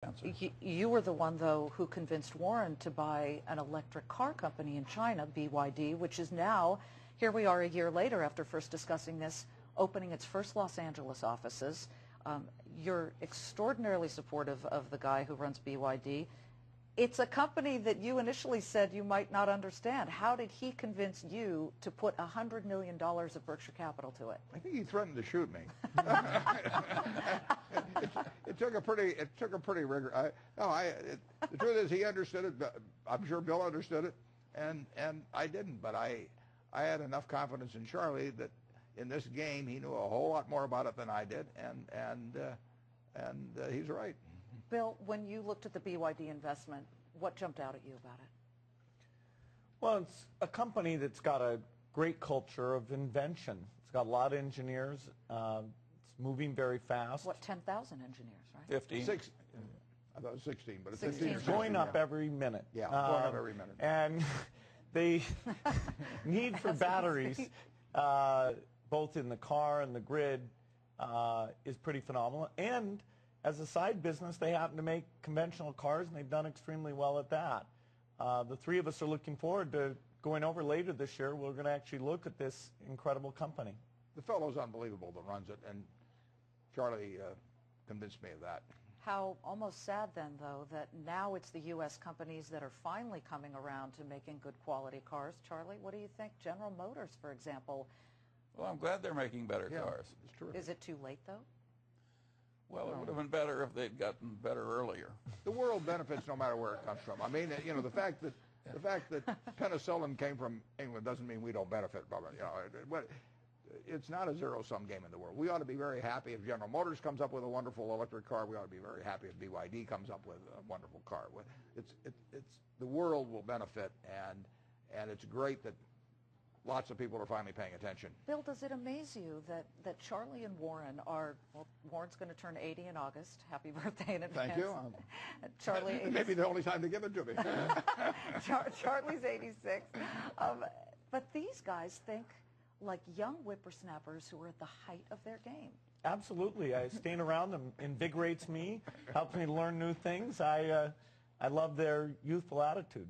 answer. You were the one, though, who convinced Warren to buy an electric car company in China, BYD, which is now, here we are a year later after first discussing this, opening its first Los Angeles offices. You're extraordinarily supportive of the guy who runs BYD. It's a company that you initially said you might not understand. How did he convince you to put $100 million of Berkshire Capital to it? I think he threatened to shoot me. It took a pretty rigorous. The truth is, he understood it. I'm sure Bill understood it, and I didn't. But I had enough confidence in Charlie that in this game he knew a whole lot more about it than I did, and he's right. Bill, when you looked at the BYD investment, what jumped out at you about it? Well, it's a company that's got a great culture of invention. It's got a lot of engineers. It's moving very fast. What, 10,000 engineers, right? 15. I thought it was 16, but it's 16. 15. It's going up every minute. Yeah, going up every minute. And the need for batteries, both in the car and the grid, is pretty phenomenal. And as a side business, they happen to make conventional cars, and they've done extremely well at that. The three of us are looking forward to going over later this year. We're going to actually look at this incredible company. The fellow's unbelievable that runs it, and Charlie convinced me of that. How almost sad then, though, that now it's the U.S. companies that are finally coming around to making good quality cars. Charlie, what do you think? General Motors, for example. Well, I'm glad they're making better cars. It's true. Is it too late, though? Well, it would have been better if they'd gotten better earlier. The world benefits no matter where it comes from. I mean, you know, the fact that penicillin came from England doesn't mean we don't benefit from it. You know, it's not a zero-sum game in the world. We ought to be very happy if General Motors comes up with a wonderful electric car. We ought to be very happy if BYD comes up with a wonderful car. It's the world will benefit, and it's great that lots of people are finally paying attention. Bill, does it amaze you that Charlie and Warren are, well, Warren's going to turn 80 in August. Happy birthday in advance. Thank you. Charlie, 86. Maybe the only time to give it to me. Charlie's 86. But these guys think like young whippersnappers who are at the height of their game. Absolutely. Staying around them invigorates me, helps me to learn new things. I love their youthful attitude.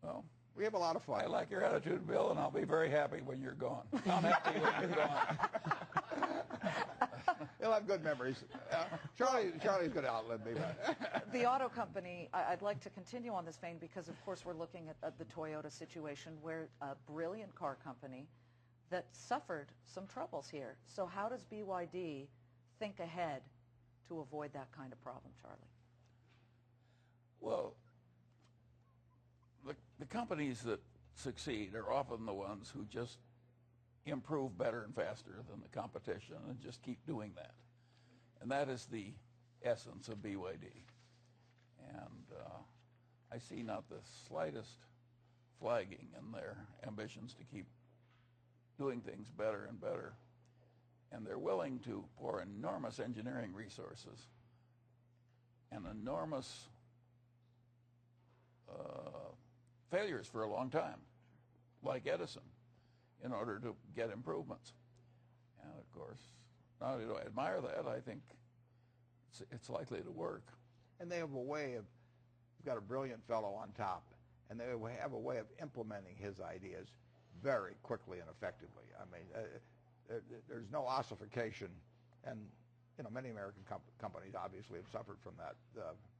Well, we have a lot of fun. I like your attitude, Bill, and I'll be very happy when you're gone. I'm happy when you're gone. He'll have good memories. Charlie's going to outlive me. The auto company, I'd like to continue on this vein because, of course, we're looking at the Toyota situation where a brilliant car company that suffered some troubles here. So how does BYD think ahead to avoid that kind of problem, Charlie? Well, the companies that succeed are often the ones who just improve better and faster than the competition and just keep doing that. And that is the essence of BYD. And I see not the slightest flagging in their ambitions to keep doing things better and better. And they're willing to pour enormous engineering resources and enormous failures for a long time, like Edison, in order to get improvements. And of course, not only do I admire that, I think it's likely to work. And they have a way of, you've got a brilliant fellow on top, and they have a way of implementing his ideas very quickly and effectively. I mean, there's no ossification, and you know, many American companies obviously have suffered from that,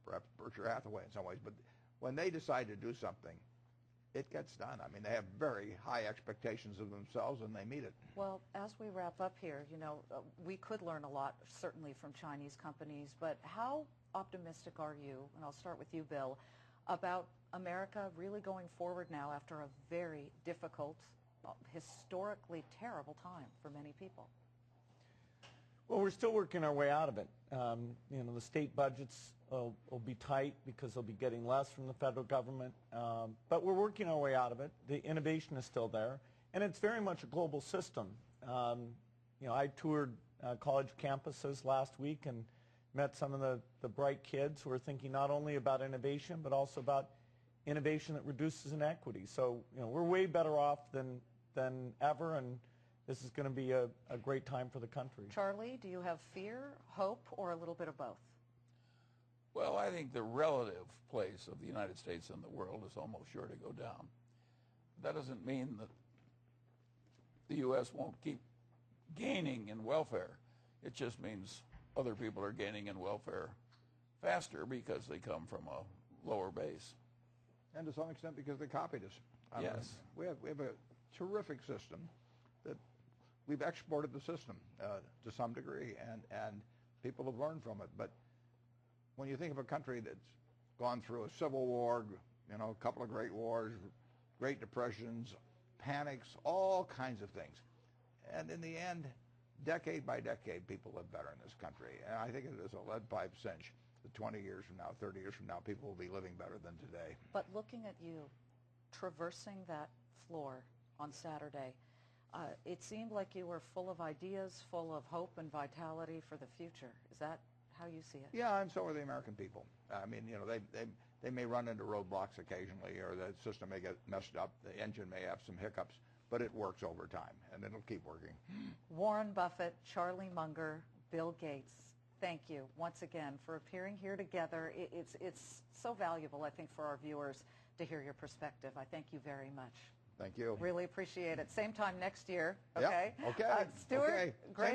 perhaps Berkshire Hathaway in some ways, but when they decide to do something, it gets done. I mean, they have very high expectations of themselves, and they meet it. Well, as we wrap up here, you know, we could learn a lot, certainly, from Chinese companies, but how optimistic are you, and I'll start with you, Bill, about America really going forward now after a very difficult, historically terrible time for many people? Well, we're still working our way out of it. You know, the state budgets will be tight because they'll be getting less from the federal government. But we're working our way out of it. The innovation is still there. And it's very much a global system. You know, I toured college campuses last week and met some of the bright kids who are thinking not only about innovation, but also about innovation that reduces inequity. So, you know, we're way better off than ever, and this is going to be a great time for the country. Charlie, do you have fear, hope, or a little bit of both? I think the relative place of the United States in the world is almost sure to go down. That doesn't mean that the U.S. won't keep gaining in welfare. It just means other people are gaining in welfare faster because they come from a lower base. And to some extent because they copied us. I mean, Yes. we have a terrific system that we've exported the system to some degree, and people have learned from it. But when you think of a country that's gone through a civil war, you know, a couple of great wars, Great Depressions, panics, all kinds of things, and in the end, decade by decade, people live better in this country. And I think it is a lead pipe cinch that 20 years from now, 30 years from now, people will be living better than today. But looking at you, traversing that floor on Saturday, it seemed like you were full of ideas, full of hope and vitality for the future. Is that how you see it? Yeah, and so are the American people. I mean, you know, they may run into roadblocks occasionally, or the system may get messed up, the engine may have some hiccups, but it works over time, and it'll keep working. Warren Buffett, Charlie Munger, Bill Gates, thank you once again for appearing here together. It's so valuable, I think, for our viewers to hear your perspective. I thank you very much. Thank you. Really appreciate it. Same time next year, Yep. okay? Okay. Stuart, Okay. great.